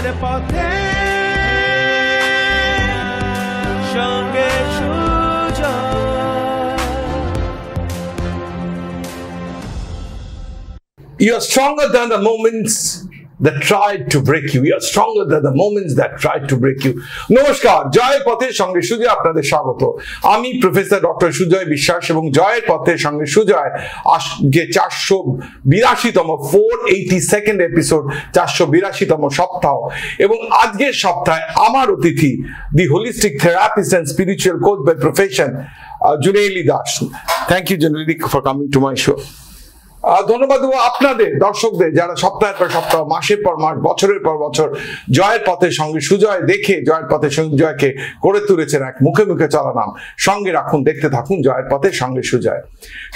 জয়ের পথে সঙ্গে You are stronger than the moments that tried to break you. You are stronger than the moments that tried to break you. নমস্কার, জয়ের পথের সঙ্গে সুজয় আপনাদের স্বাগত। আমি প্রফেসর ডক্টর সুজয় বিশ্বাস এবং জয়ের পথের সঙ্গে সুজয় আজকে 482তম 482nd এপিসোড, 482তম সপ্তাহ। এবং আজকের সপ্তাহে আমার অতিথি the holistic therapist and spiritual coach by profession Juneli Das. Thank you Juneli for coming to my show. ধন্যবাদ দেবো আপনাদের দর্শকদের যারা সপ্তাহের পর সপ্তাহ, মাসের পর মাস, বছরের পর বছর জয়ের পথের সঙ্গে সুজয় দেখে জয়ের পথের সঙ্গে সুজয়কে করে তুলেছেন এক মুখে মুখে চলা নাম। সঙ্গে রাখুন, দেখতে থাকুন জয়ের পথের সঙ্গে সুজয়।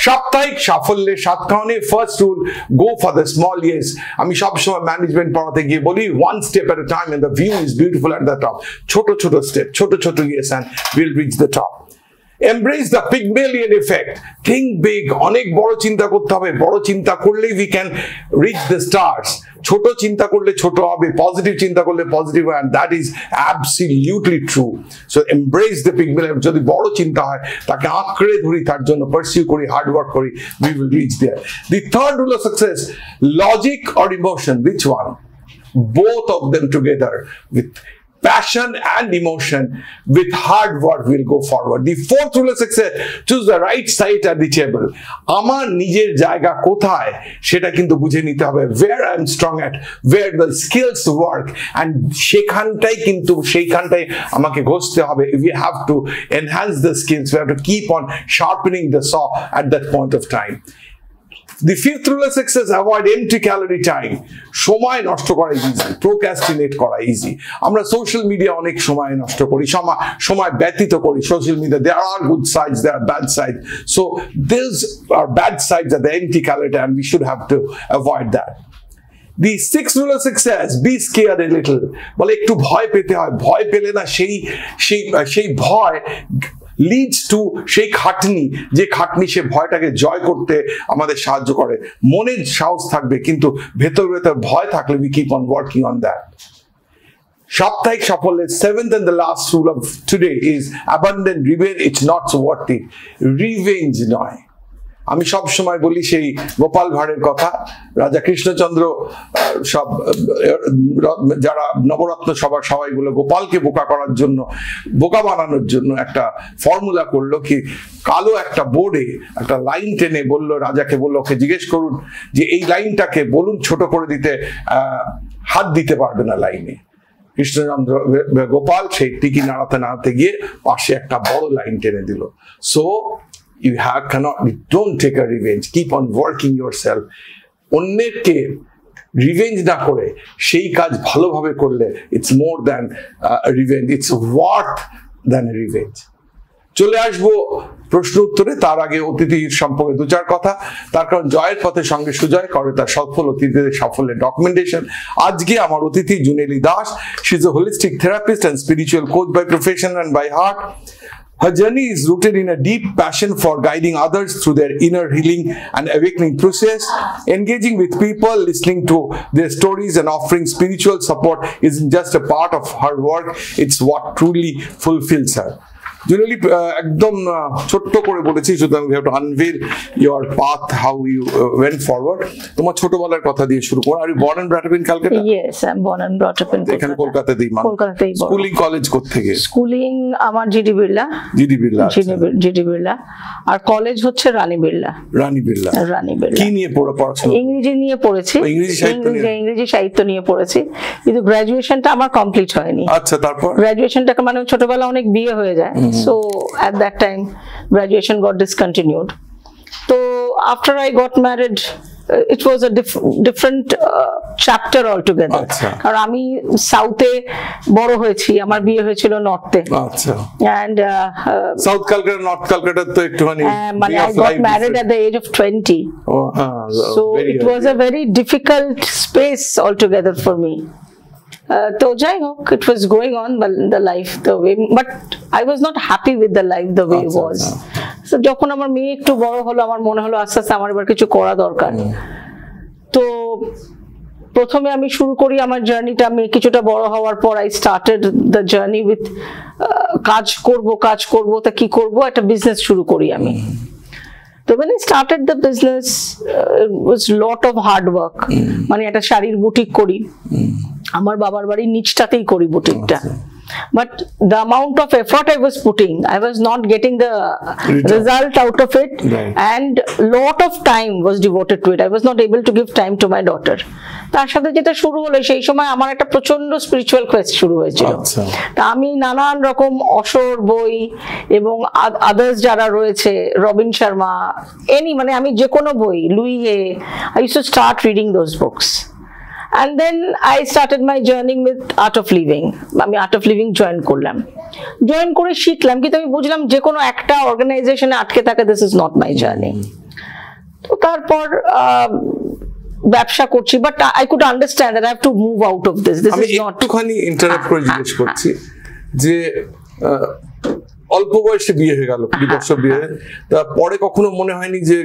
সাপ্তাহিক সাফল্যের 7 কারণে first rule, go for the small yes. আমি সবসময় ম্যানেজমেন্ট পড়াতে গিয়ে বলি, one step at a time and the view is beautiful at the top. ছোট ছোট স্টেপ, ছোট ছোট yes and will reach the top. Embrace the Pygmalion effect. Think big. অনেক বড় চিন্তা করতে হবে। বড় চিন্তা করলেই we can reach the stars. ছোট চিন্তা করলে ছোট হবে, পজিটিভ চিন্তা করলে পজিটিভ হয়, and that is absolutely true. So embrace the Pygmalion. যদি বড় চিন্তা হয় তাকে আঁকড়ে ধরি, তার জন্য পারসিউ করি, হার্ড ওয়ার্ক করি, we will reach there. The third rule of success, logic or emotion, which one? Both of them together. With passion and emotion, with hard work we'll go forward. The fourth rule of success, choose the right side at the table. আমার নিজের জায়গা কোথায় সেটা কিন্তু বুঝে নিতে হবে, where I am strong at, where the skills work, and সেইখানটাই আমাকে ঘষতে হবে. We have to enhance the skills, we have to keep on sharpening the saw at that point of time. The fifth rule of success, avoid empty calorie time. সময় নষ্ট করা easy, procrastinate করা easy. আমরা social media অনেক সময় নষ্ট করি, সময় ব্যতীত করি social media. There are good sides, there are bad sides. So these are bad sides at the empty calorie time, and we should have to avoid that. The sixth rule of success, be scared a little. বলে একটু ভয় পেতে হয়, ভয় পেলে না সেই ভয় leads to সেই খাটনি, যে খাটনি সে ভয়টাকে জয় করতে আমাদের সাহায্য করে। মনের সাহস থাকবে কিন্তু ভেতর ভয় থাকলে we keep on working on that. সাপ্তাহিক সাফল্যের 7th and the last rule of today is abundant revenge. It's not so worth it. Revenge নয়। আমি সব সময় বলি সেই গোপাল ভাঁড়ের কথা। রাজা কৃষ্ণচন্দ্র সব যারা নবরত্ন সবাইগুলো গোপালকে বোকা বানানোর জন্য একটা ফর্মুলা করলো, কি কালো একটা বোর্ডে একটা লাইন টেনে বলল, রাজাকে বলল, ওকে জিজ্ঞেস করুন যে এই লাইনটাকে বলুন ছোট করে দিতে, হাত দিতে পারবে না লাইনে। কৃষ্ণচন্দ্র গোপাল সেই টিকি নাড়াতে গিয়ে পাশে একটা বড় লাইন টেনে দিল। So don't take a revenge, keep on working yourself. অন্যকে রিভেঞ্জ না করে সেই কাজ ভালোভাবে করলে it's more than a revenge, it's worth than a revenge. চলে আসবো প্রশ্ন উত্তরে, তার আগে অতিথির সম্পর্কে 2-4 কথা। তার কারণ জয়ের পথের সঙ্গে সুজয় করে তার সফল অতিথিদের সাফল্যের ডকুমেন্টেশন। আজকে আমার অতিথি Juneli Das. She is a holistic therapist and spiritual coach by profession and by heart. Her journey is rooted in a deep passion for guiding others through their inner healing and awakening process. Engaging with people, listening to their stories and offering spiritual support isn't just a part of her work, it's what truly fulfills her. Generally, একদম ছোট্ট করে বলেছি, সুতরাং we have to unveil your path, how you went forward. তোমার ছোটবেলার কথা দিয়ে শুরু করো। Are you born and brought up in Calcutta? Yes, I'm born and brought up in Calcutta. এখানে কলকাতাতেই মানে? কলকাতাতেই। স্কুলিং কলেজ কোত্থেকে? স্কুলিং আমার জিডি বিড়লা, আর কলেজ হচ্ছে রানী বিড়লা। কি নিয়ে পড়াশোনা? ইংরেজি নিয়ে পড়েছি, ইংরেজি সাহিত্য নিয়ে পড়েছি, কিন্তু গ্রাজুয়েশনটা আমার কমপ্লিট হয়নি। আচ্ছা, তারপর গ্রাজুয়েশনটাকে মানে ছোটবেলা অনেক বিয়ে হয়ে যায়, so at that time graduation got discontinued. So after I got married, it was a different chapter altogether. কারণ আমি সাউথে বড় হয়েছি, আমার বিয়ে হয়েছিল নর্থে। আচ্ছা, and south Calcutta north Calcutta তো একটুখানি মানে I got married at the age of 20. So it was a very difficult space altogether for me. তো যাই হোক, it was going on the life the way, but I was not happy with the life the way it was. So যখন আমার মেয়ে একটু বড় হলো, আমার মনে হলো আস্তে আস্তে আমার এবার কিছু করা দরকার। তো প্রথমে আমি শুরু করি আমার জার্নিটা, আমি কিছুটা বড় হওয়ার পর I started the journey with কাজ করব তা কি করব, একটা বিজনেস শুরু করি আমি। তো when I started the business, it was lot of hard work. মানে একটা শাড়ির বুটিক করি, আমার বাবার বাড়ির নিচটাতেই করি বুটিকটা। But the amount of effort I was putting, I was not getting the result out of it, and lot of time was devoted to it. I was not able to give time to my daughter. তার সাথে যেটা শুরু হলো, সেই সময় আমার একটা প্রচন্ড স্পিরিচুয়াল কোয়েস্ট শুরু হয়েছিল। তা আমি নানান রকম অসর বই এবং আদার্স যারা রয়েছে, রবিন শর্মা, মানে আমি যে কোনো বই, লুইয়ে, I used to start reading those books. And then I started my journey with Art of Living. আমি Art of Living জয়েন করলাম, জয়েন করে শিখলাম, কিন্তু আমি বুঝলাম যে কোনো একটা অর্গানাইজেশনে আটকে থাকা, this is not my journey. তো তারপর ব্যবসা করছি, but I could understand that I have to move out of this. This is not. একটুখানি ইন্টারাপ্ট করে জিজ্ঞেস করছি যে অল্প বয়সে বিয়ে হয়ে গেল, 20 বছর বিয়ে, তা পরে কখনো মনে হয়নি যে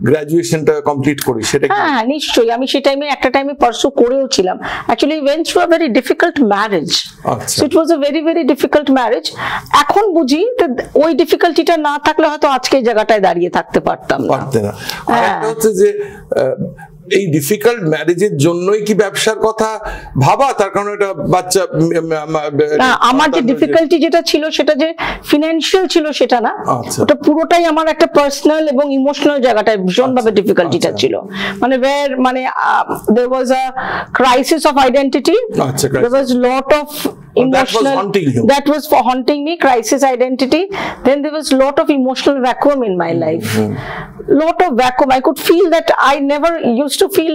গ্রাজুয়েশনটা কমপ্লিট করি? সেটা হ্যাঁ, নিশ্চয়ই। আমি সেই টাইমে একটা টাইমে পারসু করেও ছিলাম। Actually went through a very difficult marriage. So it was a very very difficult marriage. এখন বুঝি ওই ডিফিকাল্টিটা না থাকলে হয়তো আজকে এই জায়গাটায় দাঁড়িয়ে থাকতে পারতাম না। আর একটা হচ্ছে যে এই ডিফিকাল্ট ম্যারেজের জন্যই কি ব্যবসার কথা ভাবা? তার কারণ এটা বাচ্চা, আমার যে ডিফিকাল্টি যেটা ছিল সেটা যে ফিনান্সিয়াল ছিল সেটা না, ওটা পুরোটাই আমার একটা পার্সোনাল এবং ইমোশনাল জায়গাটায় ভীষণভাবে ডিফিকাল্টিটা ছিল। মানে there was a crisis of identity, there was lot of emotional, that was for haunting me, crisis identity. Then there was lot of emotional vacuum in my life, lot of vacuum. I could feel that I never used to feel,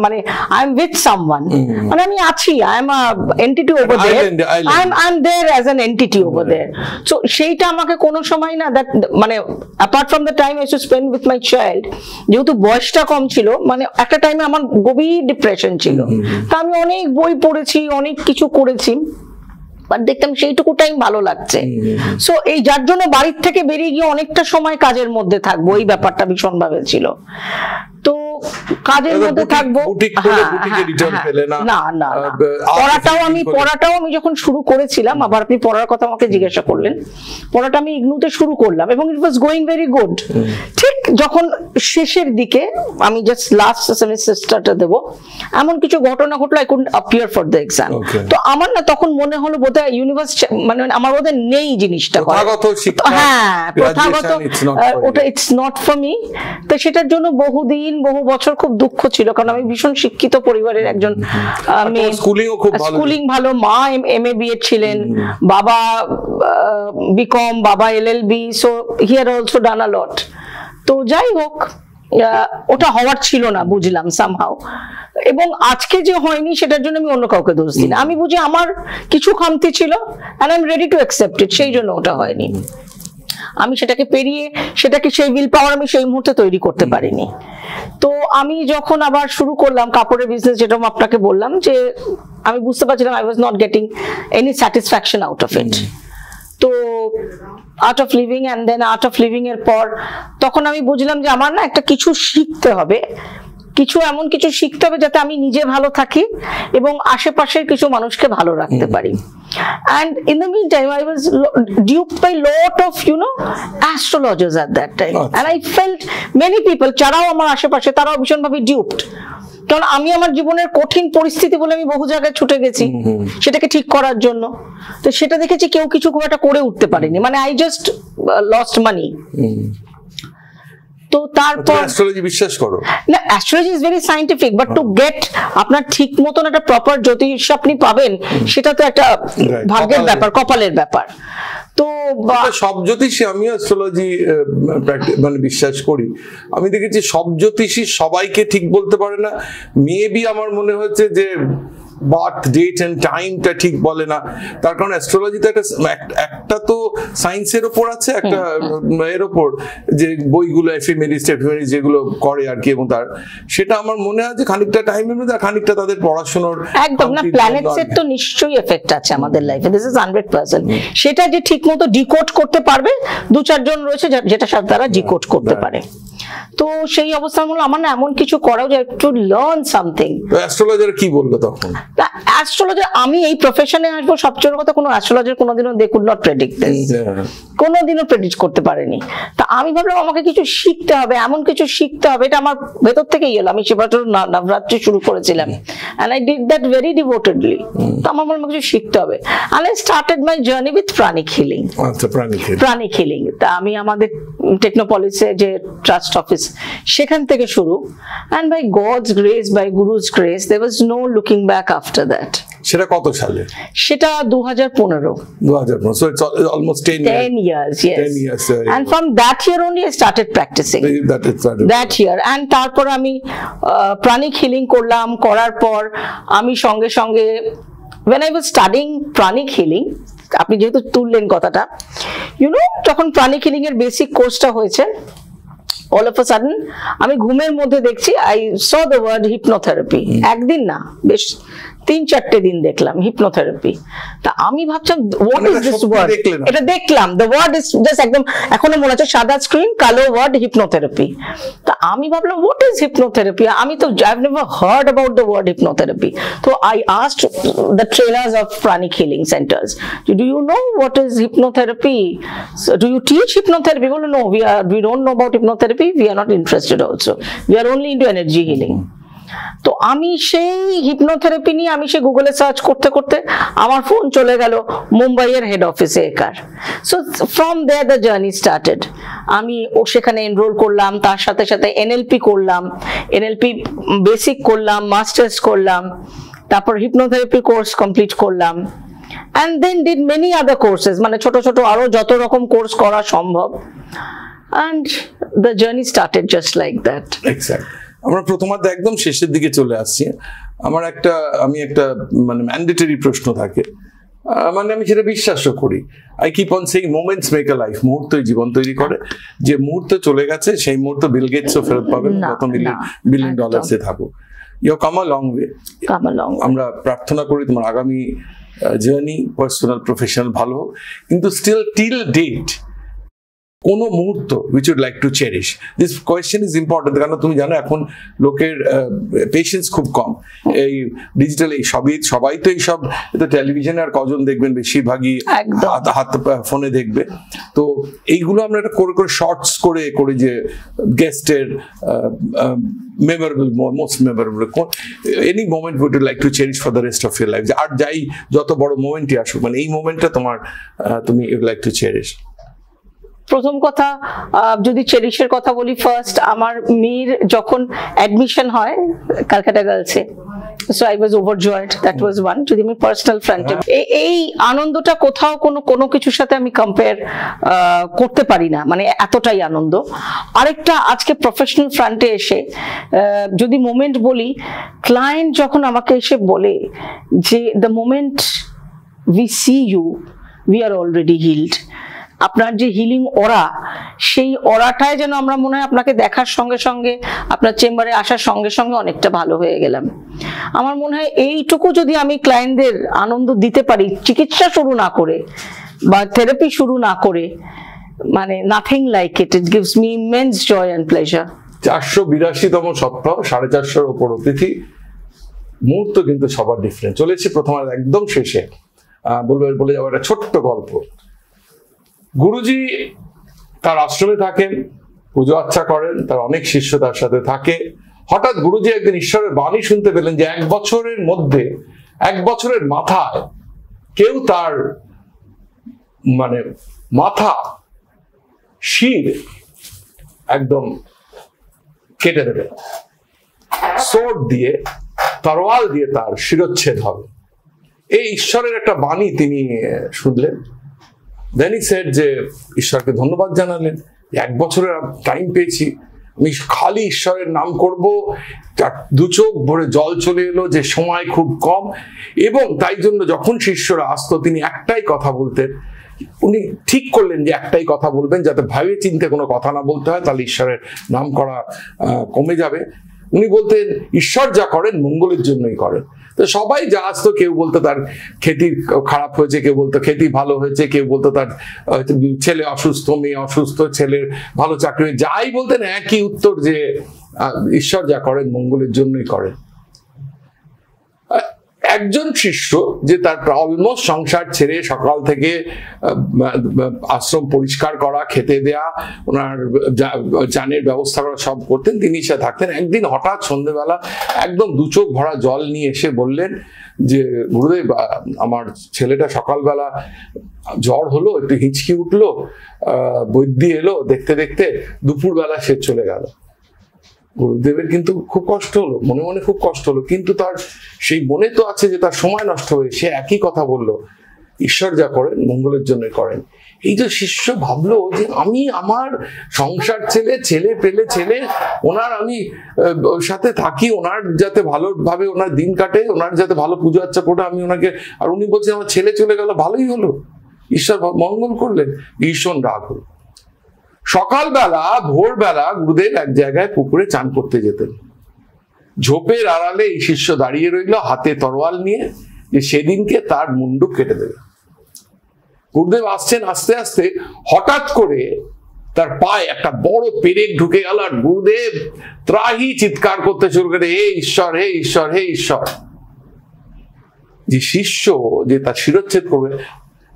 মানে I'm with someone, মানে আমি আছি, I'm a entity over there, I'm there as an entity over there. So সেইটা আমাকে কোনো সময় না, that মানে apart from the time I used to spend with my child, যেহেতু বয়সটা কম ছিল, মানে একটা টাইমে আমার গভীর ডিপ্রেশন ছিল। তা আমি অনেক বই পড়েছি, অনেক কিছু করেছি, বাট দেখতাম সেইটুকু টাইম ভালো লাগছে। সো এই যার জন্য বাড়ির থেকে বেরিয়ে গিয়ে অনেকটা সময় কাজের মধ্যে থাকবো, এই ব্যাপারটা ভীষণ ভাবে ছিল। তো কাজের মধ্যে থাকবো, না পড়াটাও আমি যখন শুরু করেছিলাম, আবার আপনি পড়ার কথা আমাকে জিজ্ঞাসা করলেন, পড়াটা আমি ইগনুতে শুরু করলাম এবং ইট ওয়াজ গোয়িং ভেরি গুড। ঠিক যখন শেষের দিকে আমি জাস্ট লাস্ট সেমিস্টারটা দেবো, এমন কিছু ঘটনা ঘটলো, I couldn't appear for the exam. তো আমার না তখন মনে হলো বোধহয় ইউনিভার্সিটি, মানে আমার বোধহয় নেই জিনিসটা, হ্যাঁ প্রথাগত, ওটা ইটস নট ফর মি। তো সেটার জন্য বহু বছর খুব দুঃখ ছিল, কারণ আমি ভীষণ শিক্ষিত পরিবারের একজন মেয়ে, স্কুলিং ভালো, মা MA BEd ছিলেন, বাবা BCom, বাবা LLB, so he had also done a lot. তো যাই হোক, ওটা হওয়ার ছিল না বুঝলাম সামহাউ, এবং আজকে যে হয়নি সেটার জন্য আমি অন্য কাউকে দোষ দিই না। আমি বুঝি আমার কিছু খামতি ছিল, and I'm ready to accept it, সেই জন্য ওটা হয়নি। আমি সেটাকে পেরিয়ে, সেটাকে সেই উইল পাওয়ার আমি সেই মুহূর্তে তৈরি করতে পারিনি। তো আমি যখন আবার শুরু করলাম কাপড়ের বিজনেস, যেটা আপনাকে বললাম, যে আমি বুঝতে পারছিলাম I was not getting any satisfaction out of it. তো Art of Living, and then Art of Living এর পর তখন আমি বুঝলাম যে আমার না একটা কিছু শিখতে হবে, এমন কিছু শিখতে হবে যাতে আমি নিজে ভালো থাকি এবং আশেপাশের কিছু মানুষকে ভালো রাখতে পারি। And in the meantime, I was duped by lot of, astrologers at that time. And I felt many people, যারাও আমার আশেপাশে, তারাও ভীষণভাবে duped। কারণ আমি আমার জীবনের কঠিন পরিস্থিতি বলে আমি বহু জায়গায় ছুটে গেছি সেটাকে ঠিক করার জন্য। তো সেটা দেখেছি কেউ কিছু খুব একটা করে উঠতে পারেনি, মানে I just lost money. তো তারপর অ্যাস্ট্রোলজি বিশ্বাস করো? না, astrology is very scientific, but to get আপনার ঠিক মতন একটা প্রপার জ্যোতিষ আপনি পাবেন, সেটা তো একটা ভাগ্যের ব্যাপার, কপালের ব্যাপার। তো সব জ্যোতিষী, আমি অ্যাস্ট্রোলজি মানে বিশ্বাস করি, আমি দেখেছি সব জ্যোতিষী সবাইকে ঠিক বলতে পারে না। মেবি আমার মনে হচ্ছে যে বার্থ ডেট এন্ড টাইমটা ঠিক বলে না, তার কারণ অ্যাস্ট্রোলজিতে একটা তো সায়েন্সের ওপর আছে, একটা এর ওপর যে বইগুলো এফএমএরিস্ট যেগুলো করে আর কি, এবং তার সেটা আমার মনে হয় যে খানিকটা টাইমের মধ্যে খানিকটা তাদের পড়াশোনার একদম না, প্ল্যানেটসের তো নিশ্চয়ই এফেক্ট আছে আমাদের লাইফে, দিস ইজ 100%। সেটা যে ঠিকমতো ডিকোড করতে পারবে, 2-4 জন রয়েছে যেটা তারা ডিকোড করতে পারে। তো সেই অবস্থার মূল আমার না এমন কিছু করাও যায় টু লার্ন সামথিং। অ্যাস্ট্রোলজার কি বললো তখন? অ্যাস্ট্রোলজার, আমি এই প্রফেশনে আসবো সবচেয়ে কথা, কোনো অ্যাস্ট্রোলজার কোনোদিনও they could not predict this, কোনোদিনও প্রেডিক্ট করতে পারেনি। তা আমি ভাবলাম আমাকে কিছু শিখতে হবে, এমন কিছু শিখতে হবে, এটা আমার ভেতর থেকেই এলো। আমি সেবাটা নবরাত্রি শুরু করেছিলাম, and I did that very devotedly। তো আমার মনে কিছু শিখতে হবে, and I started my journey with pranic healing। আচ্ছা, প্রাণিক হিলিং। তা আমি আমাদের টেকনোপলিসে যে ট্রাস্ট অফিস, সেখান থেকে শুরু, and by God's grace, by Guru's grace, there was no looking back after that। সেটা কত সালে? সেটা 2015। 2015, so it's almost 10 years, yes। 10 years, and from that year only I started practicing that year। and তারপর আমি প্রাণিক healing করলাম, করার পর আমি সঙ্গে সঙ্গে when I was studying pranic healing, আপনি যেহেতু তুললেন কথাটা, যখন প্রাণিক হিলিং এর বেসিক কোর্সটা হয়েছে, all of a sudden আমি ঘুমের মধ্যে দেখছি I saw the word hypnotherapy। একদিন না, বেশ 3-4 দিন দেখলাম হিপনোথেরাপি। তা আমি ভাবছিলাম হোয়াট ইজ দিস ওয়ার্ড, এটা দেখলাম, দ্য ওয়ার্ড ইজ জাস্ট একদম এখনো মনে হচ্ছে সাদা স্ক্রিন, কালো ওয়ার্ড হিপনোথেরাপি। তা আমি ভাবলাম হোয়াট ইজ হিপনোথেরাপি, আমি তো I have never heard about the word hypnotherapy. তো I asked the trainers of Pranic healing centers, do you know what is hypnotherapy, do you teach hypnotherapy? বলে no, we don't know about hypnotherapy, we are not interested also, we are only into energy healing। তো আমি সেই hypnotherapy নিয়ে আমি সেই গুগলে search করতে করতে আমার ফোন চলে গেল মুম্বাইয়ের হেড অফিসে একার। So from there the journey started. আমি সেখানে এনরোল করলাম, তার সাথে সাথে এনএলপি করলাম, এনএলপি বেসিক করলাম, মাস্টার্স করলাম, তারপর হিপনোথেরাপি কোর্স কমপ্লিট করলাম, and then did many other courses, মানে ছোট ছোট আরো যত রকম কোর্স করা সম্ভব, and the journey started just like that। Exactly। আমরা প্রথমার্ধে একদম শেষের দিকে চলে আসছি। আমি একটা মানে ম্যান্ডেটরি প্রশ্ন থাকে, মানে আমি সেটা বিশ্বাসও করি, I keep on saying moments make a life, মুহূর্তই জীবন তৈরি করে। যে মুহূর্ত চলে গেছে সেই মুহূর্ত বিল গেটসও ফেরত পাবেন, কত বিলিয়ন ডলার্সে থাকুক। You come a long way. আমরা প্রার্থনা করি তোমার আগামী জার্নি পার্সোনাল প্রফেশনাল ভালো হোক, কিন্তু স্টিল টিল ডেট কোন মুহূর্ত which you'd like to cherish? This question is important, কারণ তুমি জানো এখন লোকের পেশেন্স খুব কম। এই ডিজিটাল এই সবাই তো এইসব টেলিভিশনে আর কজন দেখবেন, বেশিরভাগই হাত ফোনে দেখবে। তো এইগুলো আমরা একটা করে করে শর্টস করে যে গেস্টের memorable, most memorable any moment would you like to cherish for the rest of your life, আর যাই যত বড় মোমেন্টই আসুক, মানে এই মোমেন্টটা তুমি ইউড লাইক টু চেরিশ। প্রথম কথা, যদি চেরিশের কথা বলি, ফার্স্ট আমার মেয়ের যখন অ্যাডমিশন হয় ক্যালকাটা গার্লসে, so I was overjoyed, that was one. যদি আমি পার্সোনাল ফ্রন্টে এই আনন্দটা কোথাও কোনো কিছুর সাথে আমি কম্পেয়ার করতে পারি না, মানে এতটাই আনন্দ। আরেকটা, আজকে প্রফেশনাল ফ্রন্টে এসে যদি মোমেন্ট বলি, ক্লায়েন্ট যখন আমাকে এসে বলে যে the moment we see you we are already healed, আপনার যে হিলিং অরা, সেই অরাটায় যেন আমরা মনে হয় আপনাকে দেখার সঙ্গে সঙ্গে, আপনার চেম্বারে আসার সঙ্গে সঙ্গে অনেকটা ভালো হয়ে গেলাম। আমার মনে হয় এইটুকু যদি আমি ক্লায়েন্টদের আনন্দ দিতে পারি, চিকিৎসা শুরু না করে বা থেরাপি শুরু না করে, মানে nothing like it, it gives me immense joy and pleasure. 482তম সপ্তাহ, 450-এর ওপর অতিথি, মুহূর্ত কিন্তু সবার ডিফারেন্ট। চলেছে প্রথমে একদম শেষে বলে যাবো একটা ছোট্ট গল্প। গুরুজি তার আশ্রমে থাকেন, পুজো আচ্ছা করেন, তার অনেক শিষ্য তার সাথে থাকে। হঠাৎ গুরুজি একদিন ঈশ্বরের বাণী শুনতে পেলেন যে 1 বছরের মধ্যে, 1 বছরের মাথায় কেউ তার মানে মাথা শির একদম কেটে দেবে, সোর্ড দিয়ে, তরোয়াল দিয়ে তার শিরচ্ছেদ হবে। এই ঈশ্বরের একটা বাণী তিনি শুনলেন। Then he said যে ঈশ্বরকে ধন্যবাদ জানালেন, 1 বছরের টাইম পেয়েছি, আমি খালি ঈশ্বরের নাম করব। 2 চোখ ভরে জল চলে এলো যে সময় খুব কম, এবং তাই জন্য যখন শিষ্যরা আসতো তিনি একটাই কথা বলতেন উনি ঠিক করলেন যে একটাই কথা বলবেন, যাতে ভাবে চিন্তে কোনো কথা না বলতে হয়, তাহলে ঈশ্বরের নাম করা কমে যাবে। উনি বলতেন ঈশ্বর যা করেন মঙ্গলের জন্যই করেন। তো সবাই যা আসতো, কেউ বলতো তার খেতি খারাপ হয়েছে, কেউ বলতো খেতি ভালো হয়েছে, কেউ বলতো তার ছেলে অসুস্থ, মেয়ে অসুস্থ, ছেলের ভালো চাকরি, যাই বলতেন একই উত্তর, যে ঈশ্বর যা করেন মঙ্গলের জন্যই করেন। একজন শিষ্য যে তার অলমোস্ট সংসার ছেড়ে সকাল থেকে আশ্রম পরিষ্কার করা, খেতে দেয়া, ওনার চানের ব্যবস্থা করা সব করতেন, তিনি সে থাকতেন। একদিন হঠাৎ সন্ধ্যেবেলা একদম দু চোখ ভরা জল নিয়ে এসে বললেন যে গুরুদেব, আমার ছেলেটা সকালবেলা জ্বর হলো, একটু হিঁচকি উঠলো, বৈদ্য এলো, দেখতে দেখতে দুপুরবেলা সে চলে গেল। গুরুদেবের কিন্তু খুব কষ্ট হলো, মনে মনে খুব কষ্ট হলো, কিন্তু তার সেই মনে তো আছে যে তার সময় নষ্ট হয়ে, সে একই কথা বলল, ঈশ্বর যা করেন মঙ্গলের জন্য করেন। এই যে শিষ্য ভাবলো যে আমি আমার সংসার ছেলে পেলে ছেলে, ওনার আমি সাথে থাকি, ওনার যাতে ভালোভাবে ওনার দিন কাটে, ওনার যাতে ভালো পুজো আচ্ছা করে আমি ওনাকে, আর উনি বলছেন আমার ছেলে চলে গেল, ভালোই হলো, ঈশ্বর মঙ্গল করলেন। ভীষণ রাগ হলো। সকালবেলা ভোরবেলা গুরুদেব এক জায়গায় পুকুরে চান করতে যেতেন। ঝোপের আড়ালে এই শিষ্য দাঁড়িয়ে রইল হাতে তরোয়াল নিয়ে, যে সেদিনকে তার মুন্ডু কেটে দেবে। গুরুদেব আসছেন, আস্তে আস্তে হঠাৎ করে তার পায়ে একটা বড় পেরেক ঢুকে গেল, আর গুরুদেব ত্রাহি চিৎকার করতে শুরু করে, হে ঈশ্বর, হে ঈশ্বর, হে ঈশ্বর। যে শিষ্য যে তার শিরচ্ছেদ করবে,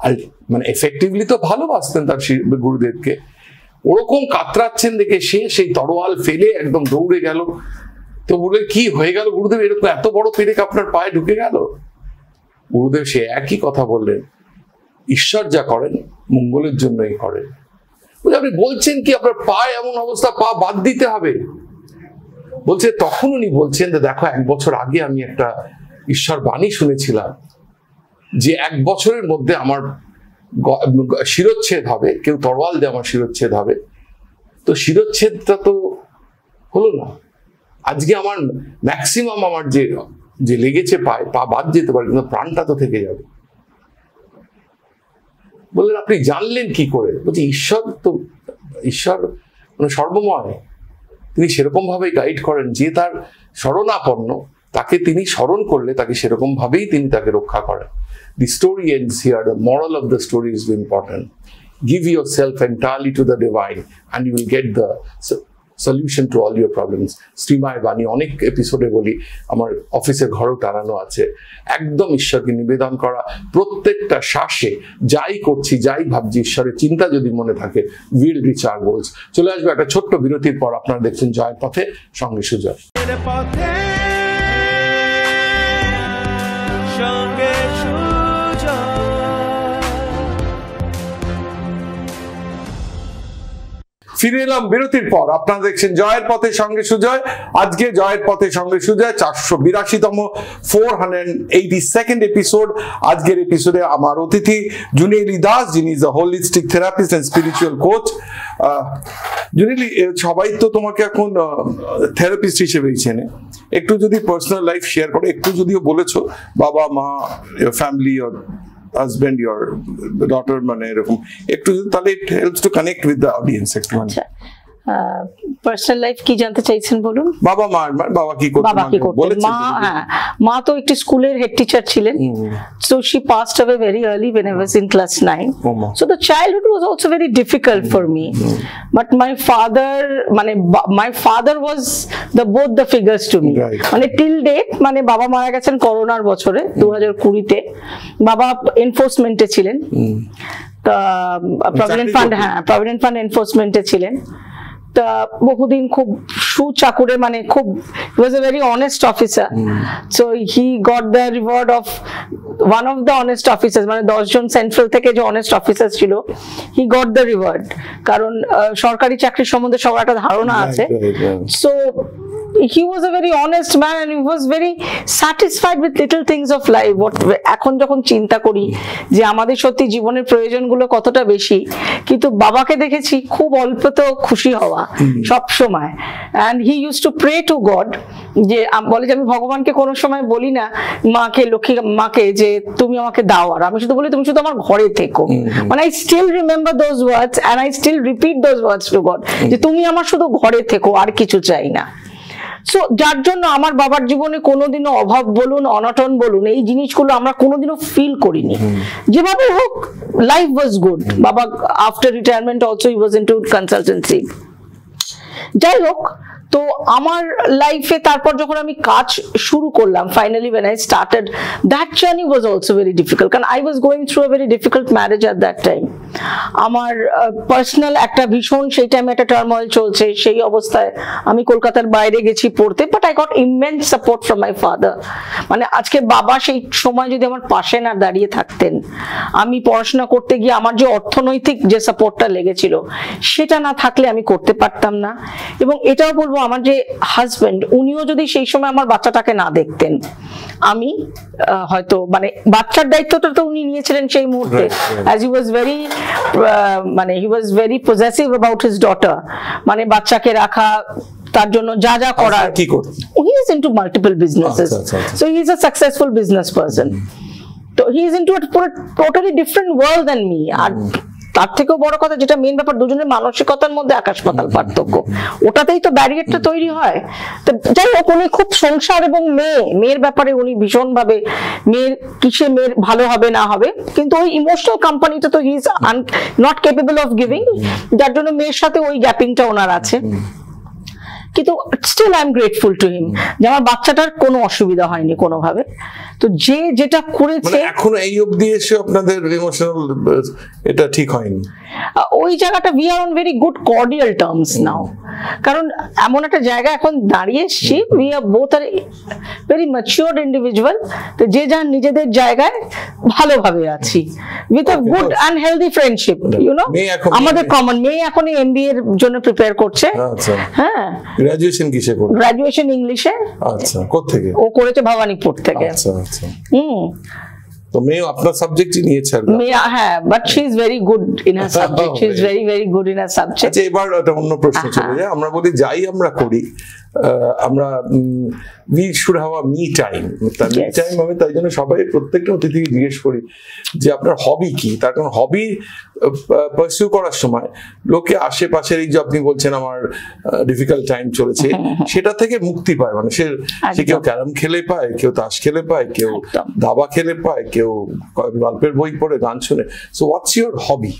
আর মানে এফেক্টিভলি তো ভালোবাসতেন তার গুরুদেবকে, ওরকম কাতরাচ্ছেন দেখে সে সেই তরোয়াল ফেলে একদম দৌড়ে গেল। তো বলে, কি হয়ে গেল গুরুদেব, এরকম এত বড় পেরেক আপনার পায়ে ঢুকে গেল? গুরুদেব সে একই কথা বললেন, ঈশ্বর যা করেন মঙ্গলের জন্যই করেন। বলে, আপনি বলছেন কি আপনার পায়ে এমন অবস্থা, পা বাদ দিতে হবে? বলছে, তখন উনি বলছেন যে দেখো, 1 বছর আগে আমি একটা ঈশ্বর বাণী শুনেছিলাম যে 1 বছরের মধ্যে আমার শিরচ্ছেদ হবে, কেউ তরোয়াল দিয়ে আমার শিরচ্ছেদ হবে। তো শিরচ্ছেদটা তো হলো না, আজকে আমার ম্যাক্সিমাম আমার যে লেগেছে পায়ে, পা বাদ যেতে পারে, কিন্তু প্রাণটা তো থেকে যাবে। বললেন, আপনি জানলেন কি করে? বলছি, ঈশ্বর মানে সর্বময়, তিনি সেরকম ভাবেই গাইড করেন, যে তার শরণাপন্ন তাকে তিনি স্মরণ করলে তাকে সেরকম ভাবেই তিনি তাকে রক্ষা করেন। The story ends here. The moral of the story is important. Give yourself entirely to the divine and you will get the solution to all your problems. শ্রীমায় বাণী অনেক এপিসোডে বলি, আমার অফিসের ঘরেও টানানো আছে, একদম ঈশ্বরকে নিবেদন করা। প্রত্যেকটা শ্বাসে যাই করছি, যাই ভাবছি, ঈশ্বরের চিন্তা যদি মনে থাকে, উইল রিচ আওয়ার গোলস। চলে আসবে একটা ছোট্ট বিরতির পর। আপনারা দেখছেন জয়ের পথে, সঙ্গে সুজয়। ফিরে এলাম বিরতির পর। আপনারা দেখছেন জয়ের পথে সঙ্গে সুজয়। আজকে জয়ের পথে সঙ্গে সুজয় 482তম 482nd এপিসোড। আজকের এপিসোডে আমার অতিথি জুনেলি দাস, যিনি is a holistic therapist and spiritual coach. Juneli, সবাই তো তোমাকে এখন থেরাপিস্ট হিসেবেই চেনে, একটু যদি পার্সোনাল লাইফ শেয়ার করো, একটু যদিও বলেছো বাবা মা, ফ্যামিলি, আর হাজবেন্ড, ইওর ডটার, মানে এরকম একটু, তাহলে it helps to connect with the audience একটু। পার্সোনাল লাইফ কি জানতে চাইছেন বলুন? বাবা কি করতেন? মা তো একটি স্কুলের হেড টিচার ছিলেন। So she passed away very early when I was in class 9. So the childhood was also very difficult for me. But my father was both the figures to me. মানে till date, মানে বাবা মারা গেছেন করোনার বছরে 2020-তে। বাবা এনফোর্সমেন্টে ছিলেন, provident fund এনফোর্সমেন্টে ছিলেন। তা বহুদিন খুব সুচাকুরে, মানে খুব, he was a very honest officer. So he got the reward of one of the honest officers, মানে 10 জন সেন্ট্রাল থেকে যে honest officer ছিল, he got the reward, কারণ সরকারি চাকরির সম্বন্ধে সবার একটা ধারণা আছে। So he was a very honest man and he was very satisfied with little things of life. এখন যখন চিন্তা করি যে আমাদের সত্যি জীবনের প্রয়োজনগুলো কতটা বেশি, কিন্তু বাবাকে দেখেছি খুব অল্পতেও খুশি হওয়া সব সময়। and he used to pray to God, যে বলে যে আমি ভগবানকে কোনো সময় বলি না মাকে, লক্ষ্মী মাকে, যে তুমি আমাকে দাও, আর আমি শুধু বলি তুমি শুধু আমার ঘরে থেকো। মানে I still remember those words and I still repeat those words to God, যে তুমি আমার শুধু ঘরে থেকো, আর কিছু চাই না। সো যার জন্য আমার বাবার জীবনে কোনোদিনও অভাব বলুন, অনটন বলুন, এই জিনিসগুলো আমরা কোনোদিনও ফিল করিনি। যেভাবে হোক লাইফ ওয়াজ গুড। বাবা after retirement also he was into consultancy. যাই হোক, তো আমার লাইফে তারপর যখন আমি কাজ শুরু করলাম, finally when I started, that journey was also very difficult, কারণ I was going through a very difficult marriage at that time. আমার পার্সোনাল একটা ভীষণ সেই টাইমে একটা টার্ময়েল চলছে, সেই অবস্থায় আমি কলকাতার বাইরে গেছি পড়তে, but I got immense support from my father. মানে আজকে বাবা সেই সময় যদি আমার পাশে না দাঁড়িয়ে থাকতেন, আমি পড়াশোনা করতে গিয়ে আমার যে অর্থনৈতিক যে সাপোর্টটা লেগেছিল সেটা না থাকলে আমি করতে পারতাম না। এবং এটাও বলবো, আমার যে হাজবেন্ড, উনিও যদি সেই সময় আমার বাচ্চাটাকে না দেখতেন, আমি হয়তো মানে বাচ্চার দায়িত্বটা তো উনি নিয়েছিলেন সেই মুহূর্তে, as he was very মানে he was very possessive about his daughter, মানে বাচ্চাকে রাখা, তার জন্য যা যা করার। কি করতে? he is into multiple businesses, so he is a successful business person, so he is into a totally different world than me। আর তার থেকেও বড় কথা, যেটা মেন ব্যাপার, দুজনের মানসিকতার মধ্যে আকাশ পাতাল পার্থক্য, ওটাতেই তো ব্যারিয়ারটা তৈরি হয়। তো যাই হোক, উনি খুব সংসার এবং মেয়ের ব্যাপারে উনি ভীষণ ভাবে, মেয়ের কিসে মেয়ের ভালো হবে না হবে, কিন্তু ওই ইমোশনাল কোম্পানিটা তো he is not capable of giving, যার জন্য মেয়ের সাথে ওই গ্যাপিংটা ওনার আছে। কিন্তু still I am grateful to him, যে আমার বাচ্চাটার কোনো অসুবিধা হয়নি কোনোভাবে। তো যে যেটা করেছে, এখন এই অবধি এসে আপনাদের ইমোশনাল এটা ঠিক হয়নি, ওই জায়গাটা we are on very good cordial terms now. কারণ এমন একটা জায়গা এখন দাঁড়িয়ে এসছি, we are both are very matured individual, তো যে যার নিজেদের জায়গায় ভালোভাবে আছি, with a good and healthy friendship, you know. আমাদের কমন মেয়ে এখন এমবিএ এর জন্য প্রিপেয়ার করছে। হ্যাঁ, গ্রাজুয়েশন কিসে করছে? গ্রাজুয়েশন ইংলিশে। আচ্ছা, কোথা থেকে? ও করেছে ভবানীপুর থেকে। আচ্ছা আচ্ছা। তো মেয়ে আপনার সাবজেক্টই নিয়েছে? হ্যাঁ, but she is very good in her subject, she is very very good in her subject. আচ্ছা, এবার একটা অন্য প্রশ্ন চলে যায়। আমরা বলি যাই আমরা করি, আমরা we should have a me time. তার মি টাইম হবে, তাই জন্য সবাই প্রত্যেকটা অতিথিকে জিজ্ঞেস করি যে আপনার হবি কি। তার কারণ হবি পারসিউ করার সময় লোকে আশেপাশের, এই যে আপনি বলছেন আমার ডিফিকাল্ট টাইম চলেছে, সেটা থেকে মুক্তি পায় মানুষের। সে কেউ ক্যারাম খেলে পায়, কেউ তাস খেলে পায়, কেউ দাবা খেলে পায়, কেউ গল্পের বই পড়ে, গান শুনে। So what's your hobby?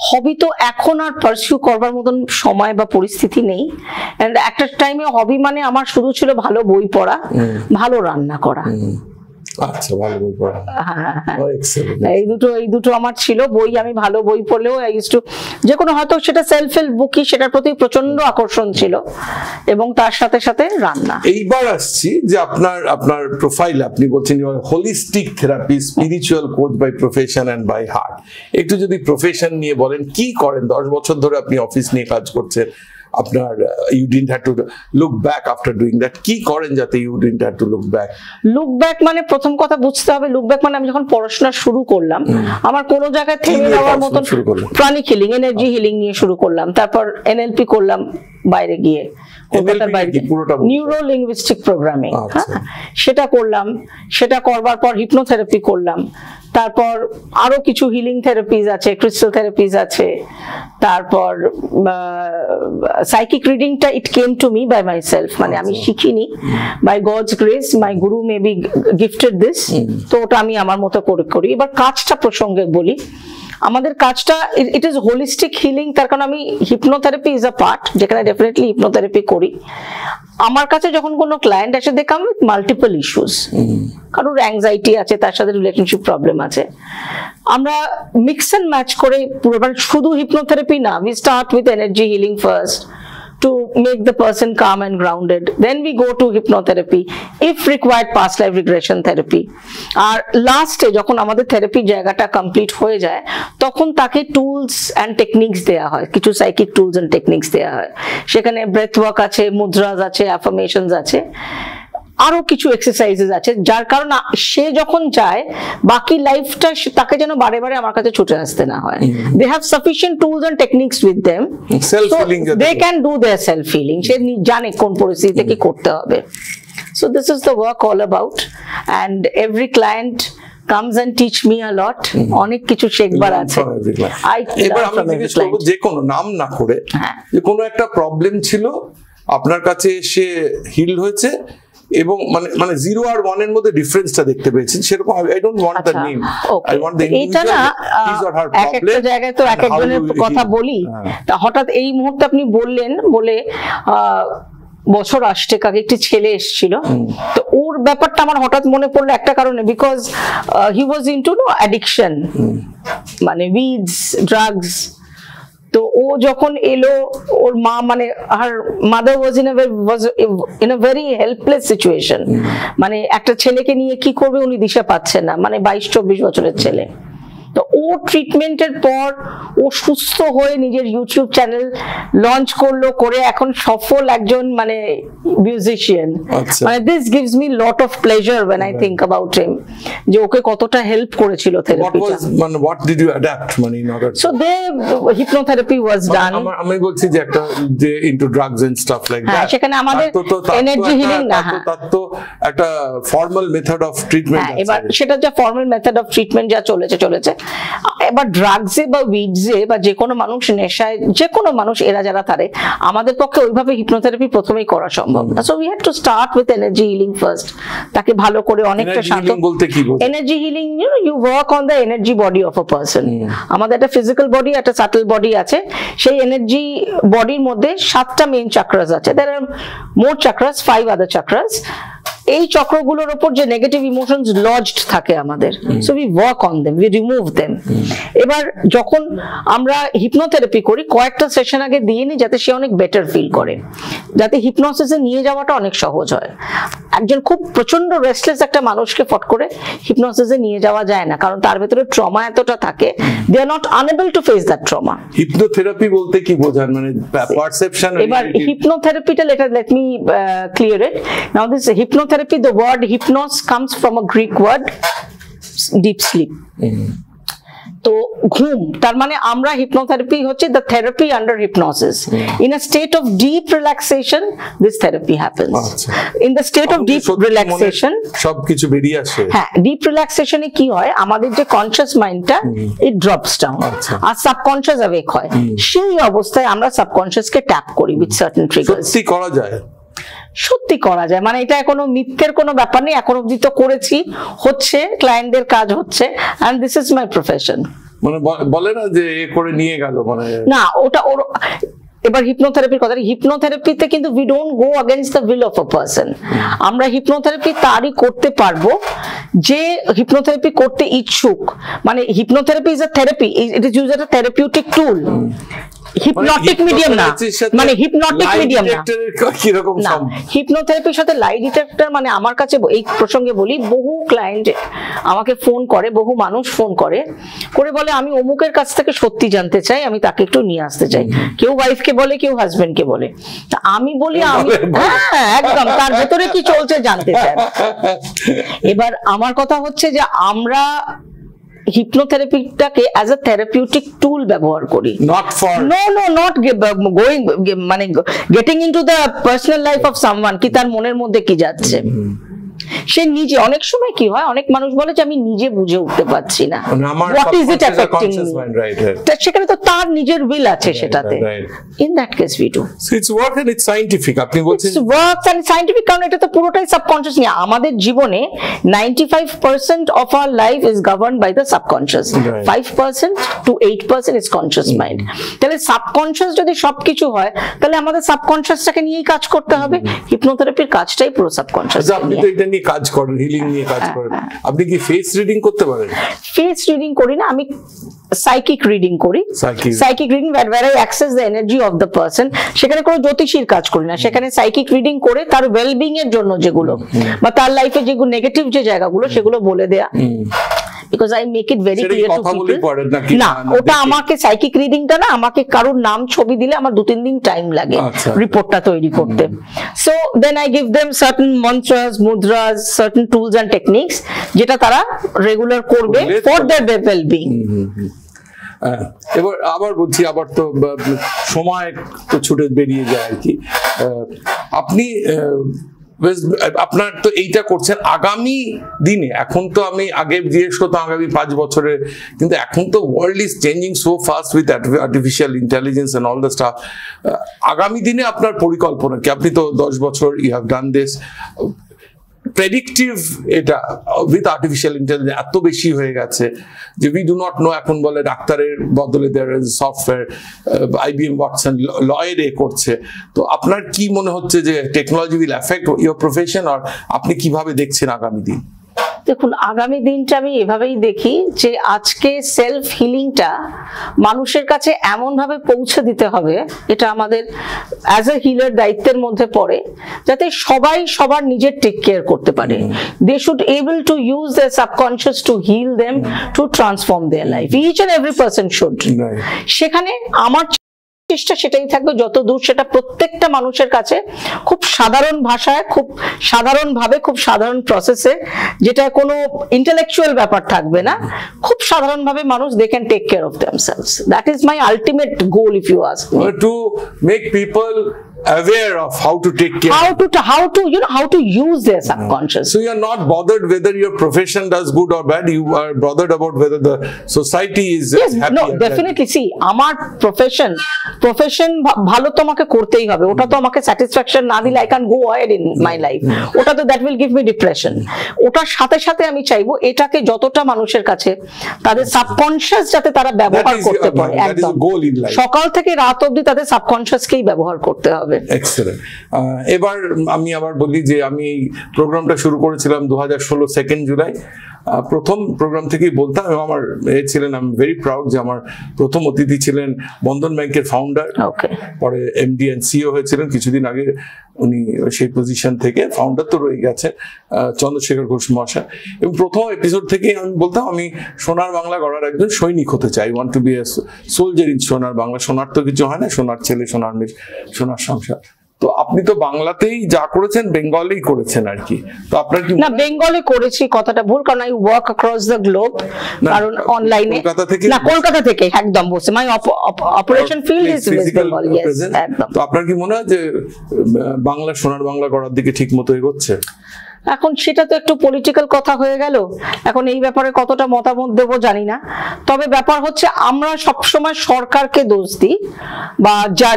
হবি তো এখন আর পারসিউ করবার মতন সময় বা পরিস্থিতি নেই। এন্ড একটা টাইমে হবি মানে আমার শুরু ছিল ভালো বই পড়া, ভালো রান্না করা। আচ্ছা, ভালো বই পড়া, এই দুটো আমার ছিল। বই, আমি ভালো বই পড়লেও আই ইউজড টু, যে কোনো হয়তো সেটা সেলফ হেল্প বুকই, সেটার প্রতি প্রচন্ড আকর্ষণ ছিল, এবং তার সাথে সাথে রান্না। এইবার আসছি যে আপনার প্রোফাইল, আপনি বলছেন holistic therapy, spiritual coach by profession and by heart. একটু যদি প্রফেশন নিয়ে বলেন, কি করেন? 10 বছর ধরে আপনি অফিস নিয়ে কাজ করছেন, আপনার you didn't have to look back after doing that. কি করেন যাতে you didn't have to look back? Look back মানে প্রথম কথা বুঝতে হবে, লুক ব্যাক মানে আমি যখন পড়াশোনা শুরু করলাম, আমার কোনো জায়গায় থেমে যাওয়ার মতন, প্রাণিক হিলিং, এনার্জি হিলিং নিয়ে শুরু করলাম, তারপর এনএলপি করলাম বাইরে গিয়ে, কলকাতার বাইরে, নিউরো লিঙ্গুইস্টিক প্রোগ্রামিং, সেটা করলাম। সেটা করবার পর হিপনোথেরাপি করলাম, তারপর আরো কিছু হিলিং থেরাপিজ আছে, ক্রিস্টাল থেরাপিজ আছে, তারপর সাইকিক রিডিংটা it came to me by myself, মানে আমি শিখিনি, by gods grace my Guru maybe gifted this, তো ওটা আমি আমার মতো করে করি। এবার কাজটা প্রসঙ্গে বলি, আমাদের কাজটা ইট ইজ হোলিস্টিক হিলিং, তার কারণ আমি হিপনোথেরাপি ইজ আ পার্ট, যেখানে ডেফিনেটলি হিপনোথেরাপি করি। আমার কাছে যখন কোনো ক্লায়েন্ট আসে, দে কাম উইথ মাল্টিপল ইস্যুস, কারোর অ্যাংজাইটি আছে, তার সাথে রিলেশনশিপ প্রবলেম আছে, আমরা মিক্স অ্যান্ড ম্যাচ করে পুরো, মানে শুধু হিপনোথেরাপি না, we start with energy healing first, to make the person calm and grounded. Then we go to hypnotherapy, if required past life regression therapy. আর লাস্টে যখন আমাদের থেরাপির জায়গাটা কমপ্লিট হয়ে যায় তখন তাকে টুলস অ্যান্ড টেকনিক্স দেওয়া হয়, কিছু সাইকিক টুলস অ্যান্ড টেকনিক্স দেওয়া হয়। সেখানে ব্রেথ ওয়ার্ক আছে, মুদ্রাস আছে, অ্যাফার্মেশনস আছে, আরো কিছু এক্সারসাইজেস আছে, যার কারণ সে যখন যায় বাকি লাইফটা তাকে যেন বারে বারে আমার কাছে ছুটে আসতে না হয়। They have sufficient tools and techniques with them, they can do their self healing. সে জানে কোন পরিস্থিতিতে কি করতে হবে। So this is the work all about, and every client comes and teach me a lot. অনেক কিছু শেখবার আছে। এবার আমি জিজ্ঞেস করব, যে কোনো নাম না করে, যে কোনো একটা প্রবলেম ছিল আপনার কাছে এসে হিল হয়েছে এবং মানে 0 আর 1 এর মধ্যে ডিফারেন্সটা দেখতে পেয়েছেন, সেরকম I don't want the name, I want the এটা না এক একটা জায়গায় তো এক একজনের কথা বলি। তা হঠাৎ এই মুহূর্তে আপনি বললেন বলে বছর আসতে আগে একটি ছেলে এসেছিল, তো ওর ব্যাপারটা আমার হঠাৎ মনে পড়লো একটা কারণে, because he was into no addiction, মানে উইডস, ড্রাগস। তো ও যখন এলো, ওর মা মানে her mother was in a very helpless situation, মানে একটা ছেলেকে নিয়ে কি করবে উনি দিশা পাচ্ছেন না, মানে 22-24 বছরের ছেলে। তো ও ট্রিটমেন্টের পর ও সুস্থ হয়ে নিজের ইউটিউব চ্যানেল লঞ্চ করলো, করে এখন সফল একজন মানে মিউজিশিয়ান। মানে this gives me lot of pleasure when I think about him, যে ওকে কতটা হেল্প করেছিল থেরাপিটা। মানে what did you adapt মানে in order so the hypnotherapy was done। আমি বলছি যে একটা যে into drugs and stuff like that, সেখানে আমাদের এনার্জি হিলিং না, তার তো একটা ফর্মাল মেথড অফ ট্রিটমেন্ট আছে। এবার সেটা যে ফর্মাল মেথড অফ ট্রিটমেন্ট যা চলেছে, এবার ড্রাগসে বা উইডসে বা যে কোনো মানুষ নেশায়, যে কোনো মানুষ এরা যারা থাকে, আমাদের পক্ষে ওইভাবে হিপনোথেরাপি প্রথমেই করা সম্ভব না। So we had to start with energy healing first. তাকে ভালো করে অনেকটা শান্ত বলতে কি বলতে, energy healing you work on the energy body of a person. আমাদের একটা ফিজিক্যাল বডি, একটা সাটল বডি আছে। সেই এনার্জি বডির মধ্যে 7টা মেইন চাক্রাস আছে। দেয়ার আর মোর চাক্রাস, 5 আদার চাক্রাস। এই চক্রগুলোর উপর যে নেগেটিভ ইমোশনস লজড থাকে আমাদের, so we work on them, we remove them. এবার যখন আমরা হিপনোথেরাপি করি, কয়েকটা সেশন আগে দিয়ে নিই যাতে সে অনেক বেটার ফিল করে, যাতে হিপনোসিসে নিয়ে যাওয়াটা অনেক সহজ হয়। একজন খুব প্রচন্ড রেস্টলেস একটা মানুষকে ফট করে হিপনোসিসে নিয়ে যাওয়া যায় না, কারণ তার ভেতরে ট্রমা এতটা থাকে, they are not unable to face that trauma. Hypnotherapy বলতে কি বোঝান, মানে পারসেপশন? এবার হিপনোথেরাপিটা let me clear it. Now this hypnotherapy, the word hypnos comes from a Greek word deep sleep. তো ঘুম, তার মানে আমরা হিপনোথেরাপি হচ্ছে the therapy under hypnosis. In a state of deep relaxation this therapy happens. In the state of deep relaxation সবকিছু বেরিয়ে আসে। হ্যাঁ, ডিপ রিল্যাক্সেশনে কি হয়, আমাদের যে কনসিয়াস মাইন্ডটা ইট ড্রপস ডাউন, আর সাবকনসিয়াস অ্যাওয়েক হয়। সেই অবস্থায় আমরা সাবকনসিয়াসকে ট্যাপ করি উইথ সার্টেন ট্রিগার্স। সত্যি করা যায়? সত্যি করা যায়, মানে এটা কোনো মিথ্যের কোনো ব্যাপার নেই। এখন অবধি তো করেছি, হচ্ছে, ক্লায়েন্টদের কাজ হচ্ছে, and this is my profession। মানে বলে না যে এ করে নিয়ে গেল, মানে না, ওটা ওর। এবার হিপনোথেরাপির কথা, হিপনোথেরাপিতে কিন্তু we don't go against the will of a person. আমরা হিপনোথেরাপি তারই করতে পারবো যে হিপনোথেরাপি করতে ইচ্ছুক। মানে hypnotherapy is a therapy, it is used as a therapeutic tool. Hypnotic medium না, মানে হিপনোটিক মিডিয়াম না। কিরকম না, হিপনোথেরাপির সাথে লাই ডিটেক্টর, মানে আমার কাছে এই প্রসঙ্গে বলি, বহু ক্লায়েন্ট আমাকে ফোন করে, বহু মানুষ ফোন করে বলে আমি অমুকের কাছ থেকে সত্যি জানতে চাই, আমি তাকে একটু নিয়ে আসতে চাই। কেউ ওয়াইফকে বলে, কেউ হাজবেন্ডকে বলে। তা আমি বলি আমি হ্যাঁ একদম তার ভেতরে কি চলছে জানতে চাই। এবার আমার কথা হচ্ছে যে আমরা হিপনোথেরাপিটাকে অ্যাজ আ থেরাপিউটিক টুল ব্যবহার করি, not going মানে getting into the personal life of someone, কি তার মনের মধ্যে কি যাচ্ছে সে নিজে। অনেক সময় কি হয়, অনেক মানুষ বলে যে আমি নিজে বুঝে উঠতে পারছি না, what is it affecting me, সেখানে তো তার নিজের উইল আছে সেটাতে। in that case we do, so it's work and it's scientific। আপনি বলছেন it's work and scientific, কারণ এটা তো পুরোটাই সাবকনশিয়াস নিয়ে। আমাদের জীবনে 95% of our life is governed by the subconscious, 5% to 8% is conscious mind। তাহলে সাবকনশিয়াস যদি সবকিছু হয়, তাহলে আমাদের সাবকনশিয়াসটাকে নিয়েই কাজ করতে হবে। হিপনোথেরাপির কাজটাই পুরো সাবকনশিয়াস। আপনি তো এটা নিয়ে কাজ করেন, হিলিং নিয়ে কাজ করেন, আপনি কি ফেস রিডিং করতে পারেন? ফেস রিডিং করি না, আমি সাইকিক রিডিং করি, psychic reading where I access the energy of the person, সেখানে কোনো জ্যোতিষীর কাজ করি না, সেখানে সাইকিক রিডিং করে তার ওয়েলবিং এর জন্য যেগুলো বা তার লাইফে যেগুলো নেগেটিভ যে জায়গাগুলো সেগুলো বলে দেয়া, because I make it very clear to people না ওটা আমাকে সাইকিক রিডিংটা না আমাকে কারোর নাম ছবি দিলে আমার 2-3 দিন টাইম লাগে রিপোর্টটা তৈরি করতে, so then I give them certain mantras, mudras, certain tools and techniques যেটা তারা রেগুলার করবে for their well-being. এবার আবার বলছি, আবার তো সময় তো ছুটে বেরিয়ে যায় আর কি, আপনি আপনার তো এইটা করছেন আগামী দিনে, এখন তো আমি আগে জিজ্ঞেস করতাম আগামী 5 বছরে, কিন্তু এখন তো world is changing so fast with artificial intelligence and all the stuff, আগামী দিনে আপনার পরিকল্পনা কি? আপনি তো 10 বছর you have done this, predictive এটা উইথ আর্টিফিশিয়াল ইন্টেলিজেন্স এত বেশি হয়ে গেছে যে উই ডু নট নো, এখন বলে ডাক্তারের বদলে there is software, IBM Watson লয়ের করছে, তো আপনার কি মনে হচ্ছে যে technology will effect your profession, আর আপনি কিভাবে দেখছেন আগামী দিন? দেখুন আগামী দিনটা আমি এভাবেই দেখি যে আজকে সেলফ হিলিংটা মানুষের কাছে এমন ভাবে পৌঁছে দিতে হবে, এটা আমাদের অ্যাজ এ হিলার দায়িত্বের মধ্যে পড়ে, যাতে সবাই সবার নিজের টেক কেয়ার করতে পারে, they should able to use their subconscious to heal them, to transform their life, each and every person should. সেখানে আমার চেষ্টা সেটাই থাকবে যতদূর সেটা প্রত্যেকটা মানুষের কাছে খুব সাধারণ ভাষায়, খুব সাধারণভাবে, খুব সাধারণ প্রসেসে, যেটা কোনো ইন্টেলেকচুয়াল ব্যাপার থাকবে না, খুব সাধারণভাবে মানুষ they can take care of themselves. That is my ultimate goal if you ask me, to make people aware of how to take care, how to use their subconscious. So you are not bothered whether your profession does good or bad, you are bothered about whether the society is happy. No, definitely. See, আমার profession ভালো তো আমাকে করতেই হবে, ওটা তো আমাকে satisfaction না দিলে I can't go ahead in my life, ওটা তো that will give me depression. ওটার সাথে সাথে আমি চাইবো এটাকে যতটা মানুষের কাছে তাদের সাবকনশিয়াস যাতে তারা ব্যবহার করতে পারে, একদম সকাল থেকে রাত অবধি তাদের সাবকনশিয়াসকেই ব্যবহার করতে হবে। এক্সেলেন্ট। এবার আমি আবার বলি যে আমি এই প্রোগ্রামটা শুরু করেছিলাম 2016 2 জুলাই, প্রথম প্রোগ্রাম থেকেই বলতাম, এবং আমার ছিলেন, আমি ভেরি প্রাউড যে আমার প্রথম অতিথি ছিলেন বন্ধন ব্যাংকের ফাউন্ডার, পরে MD and CEO হয়েছিলেন কিছুদিন আগে, উনি সেই পজিশন থেকে ফাউন্ডার তো রয়ে গেছেন, চন্দ্রশেখর ঘোষ মহাশয়, এবং প্রথম এপিসোড থেকেই আমি বলতাম আমি সোনার বাংলা গড়ার একজন সৈনিক হতে চাই, want to be a soldier in সোনার বাংলা। সোনার তো কিছু হয় না, সোনার ছেলে, সোনার মেয়ে, সোনার সংসার। তো আপনি তো বাংলাতেই যা করেছেন বেঙ্গলেই করেছেন আর কি, তো আপনার কি? না, বেঙ্গলে করেছি কথাটা ভুল, কারণ I work across the globe, কারণ অনলাইনে না, কলকাতা থেকে একদম বসে, my operation field is West Bengal. Yes, একদম। তো আপনার কি মনে হয় যে বাংলা, সোনার বাংলা গড়ার দিকে ঠিক মতো এগোচ্ছে? এখন সেটা তো একটু পলিটিক্যাল কথা হয়ে গেল, এখন এই ব্যাপারে কতটা মতামত দেবো জানি না, তবে ব্যাপার হচ্ছে আমরা সবসময় সরকারকে দোষ দিই বা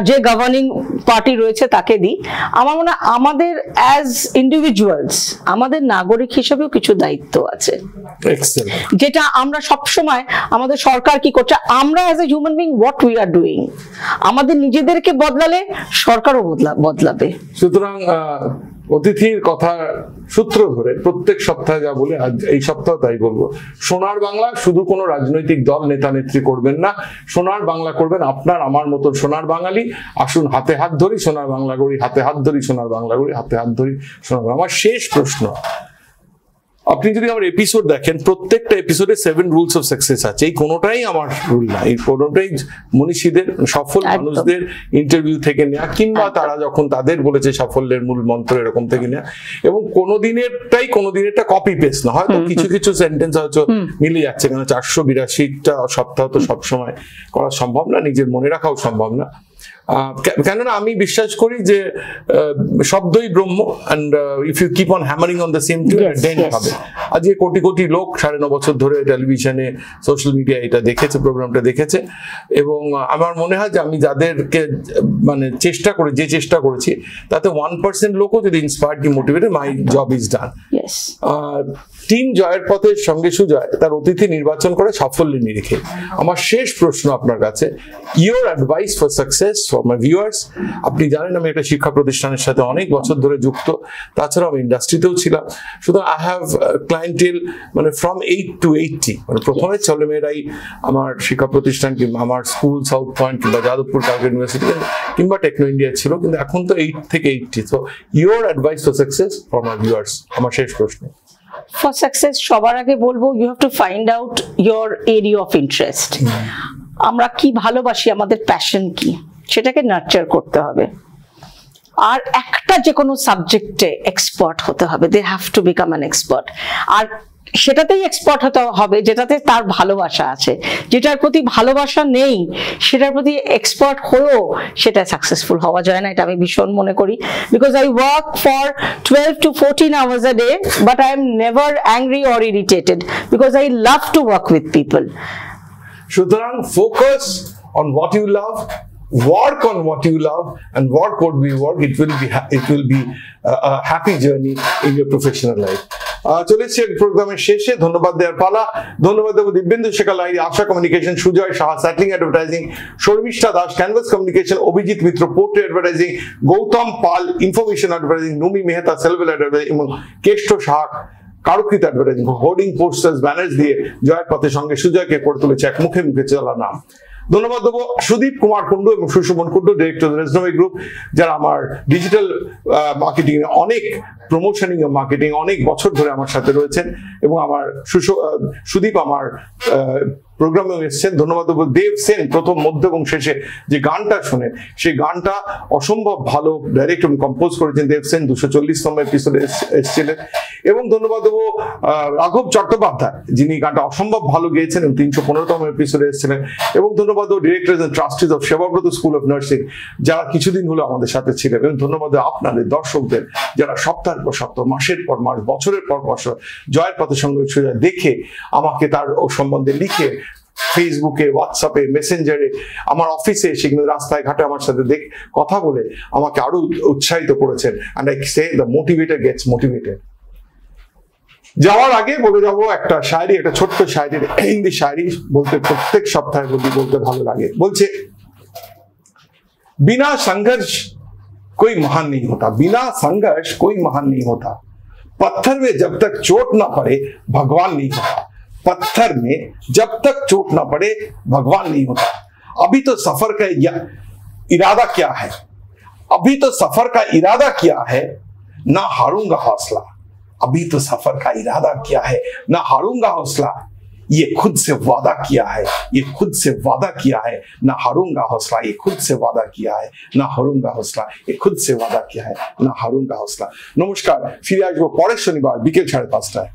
যে গভর্নিং পার্টি রয়েছে তাকে দিই। আমার মনে হয় আমাদের অ্যাজ ইন্ডিভিজুয়ালস, আমাদের নাগরিক হিসেবেও কিছু দায়িত্ব আছে, যেটা আমরা সবসময়, আমাদের সরকার কি করছে, আমরা as a human being what we are doing, আমাদের নিজেদেরকে বদলালে সরকারও বদলাবে। সুতরাং অতিথির কথা সূত্র ধরে প্রত্যেক সপ্তাহে যা বলে, আজ এই সপ্তাহ তাই বলবো, সোনার বাংলা শুধু কোনো রাজনৈতিক দল, নেতা নেত্রী করবেন না, সোনার বাংলা করবেন আপনার আমার মতো সোনার বাঙালি। আসুন হাতে হাত ধরি, সোনার বাংলা গড়ি, হাতে হাত ধরি, সোনার বাংলা গড়ি, হাতে হাত ধরি, সোনার বাংলা। আমার শেষ প্রশ্ন, আপনি যদি আমার এপিসোড দেখেন, প্রত্যেকটা এপিসোডে 7 রুলস অফ সাকসেস আছে, এই কোনোটাই আমার রুল না, এই কোনোটাই মনীষীদের, সফল মানুষদের ইন্টারভিউ থেকে নেওয়া, কিংবা তারা যখন তাদের বলেছে সাফল্যের মূল মন্ত্র এরকম থেকে নেওয়া, এবং কোনোদিনেরটা কপি পেস্ট না, হয়তো কিছু কিছু সেন্টেন্স হয়তো মিলে যাচ্ছে, কারণ 482টা সপ্তাহ তো সবসময় করা সম্ভব না, নিজের মনে রাখাও সম্ভব না। কেননা আমি বিশ্বাস করি যে শব্দই ব্রহ্ম, and if you keep on hammering on the same tune, then হবে। আজকে কোটি কোটি লোক 9.5 বছর ধরে টেলিভিশনে, সোশ্যাল মিডিয়া এটা দেখেছে, প্রোগ্রামটা দেখেছে, এবং আমার মনে হয় যে আমি যাদেরকে মানে চেষ্টা করেছি তাতে 1% লোকও যদি ইন্সপায়ার্ড কি motivated, my job is done. Team জয়ের পথের সঙ্গে সুজয় তার অতিথি নির্বাচন করে সাফল্যের নিরিখে। আমার শেষ প্রশ্ন আপনার কাছে, your advice for success for my viewers, আপনি জানেন আমি একটা শিক্ষা প্রতিষ্ঠানের সাথে অনেক বছর ধরে যুক্ত, তাছাড়াও আমি ইন্ডাস্ট্রিতেও ছিলাম। সুতরাং আই হ্যাভ ক্লায়েন্টেল মানে ফ্রম 8 to 80, মানে প্রথমে ছেলেমেয়েরাই আমার শিক্ষা প্রতিষ্ঠান কিংবা আমার স্কুল সাউথ পয়েন্ট কিংবা যাদবপুর কালকা ইউনিভার্সিটি কিংবা টেকনো ইন্ডিয়া ছিল, কিন্তু এখন তো 8 থেকে 80। So your advice for success for my viewers, আমার শেষ প্রশ্ন। ফর সাকসেস সবার আগে বলবো you have to find out your area of interest. আমরা কি ভালোবাসি, আমাদের প্যাশন কি, সেটাকে নার্চার করতে হবে। আর একটা যে কোনো সাবজেক্টে এক্সপার্ট হতে হবে, they have to become an expert. আর সেটাতেই এক্সপার্ট হতে হবে যেটাতে তার ভালোবাসা আছে। যেটার প্রতি ভালোবাসা নেই সেটার প্রতি এক্সপার্ট হয়েও সেটা সাকসেসফুল হওয়া যায় না, এটা আমি ভীষণ মনে করি। Because I work for 12 to 14 hours a day, but I am never angry or irritated because I love to work with people. সুতরাং focus on what you love, work on what you love, and work what we work. It will be a happy journey in your professional life. চলে এসেছি প্রোগ্রামের শেষে, ধন্যবাদ দেওয়ার পালা। ধন্যবাদ দেবো দিব্যেন্দু শেখর লাহিড়ী, আশা কমিউনিকেশন, সুজয় সাহা স্যাটলিং Advertising, Sharmistha Das Canvas Communication, Abhijit Mitra Portray Advertising, Gautam Pal Information Advertising, Numi Mehta Selvel Advertising এবং Keshto Saha Karukrit Advertising. Hoarding, posters, banners দিয়ে জয়ের পথের সঙ্গে সুজয়কে করে তুলেছে এক মুখে মুখে চলা নাম। ধন্যবাদ দেবো সুদীপ কুমার কুন্ডু এবং সুশোভন কুন্ডু, ডিরেক্টর রেজনমি গ্রুপ, যারা আমার ডিজিটাল মার্কেটিং এ অনেক প্রমোশনিং ও মার্কেটিং অনেক বছর ধরে আমার সাথে রয়েছেন এবং আমার সুদীপ আমার প্রোগ্রামে এসেছেন। ধন্যবাদ দেবো দেব সেন, প্রথম মধ্য এবং শেষে যে গানটা শোনেন সেই গানটা অসম্ভব ভালো ডাইরেক্ট এবং কম্পোজ করেছেন দেব সেন, 240তম এপিসোডে এসেছিলেন। এবং ধন্যবাদ দেবো রাঘব চট্টোপাধ্যায়, যিনি গানটা অসম্ভব ভালো গেয়েছেন এবং 315তম এপিসোডে এসেছিলেন। এবং ধন্যবাদ দেবো directors and trustees of Sebabrata school of nursing, যারা কিছুদিন হলো আমাদের সাথে ছিলেন। এবং ধন্যবাদ আপনাদের দর্শকদের, যারা সপ্তাহের পর সপ্তাহ, মাসের পর মাস, বছরের পর বছর জয়ের পথের সঙ্গে দেখে আমাকে তার সম্বন্ধে লিখে ফেসবুকে, হোয়াটসঅ্যাপে, মেসেঞ্জারে, আমার অফিসে, সেখানে রাস্তায় ঘাটে আমার সাথে কথা বলে আমাকে আরো উৎসাহিত করেছেন। And I say the motivator gets motivated. যাওয়ার আগে বলে যাবো একটা শায়রি, একটা ছোট্ট শায়রি, হিন্দি শায়রি বলতে প্রত্যেক সপ্তাহে বলতে ভালো লাগে। বলছে, बिना संघर्ष कोई महान नहीं होता, बिना संघर्ष कोई महान नहीं होता, पत्थर में जब तक चोट ना पड़े भगवान नहीं होता, पत्थर में जब तक चोट ना पड़े भगवान नहीं होता। अभी तो सफर का इरादा क्या है, अभी तो सफर का इरादा क्या है, ना हारूंगा हौसला, अभी तो सफर का इरादा क्या है, ना हारूंगा हौसला, ये खुद से वादा किया है, ये खुद से वादा किया है, ना हारूंगा हौसला, ये खुद से वादा किया है, ना हारूंगा हौसला, ये खुद से वादा किया है, ना हारूंगा हौसला। नमस्कार, फिर आसबो परेर शनिवार बिकेल 5:30টায়।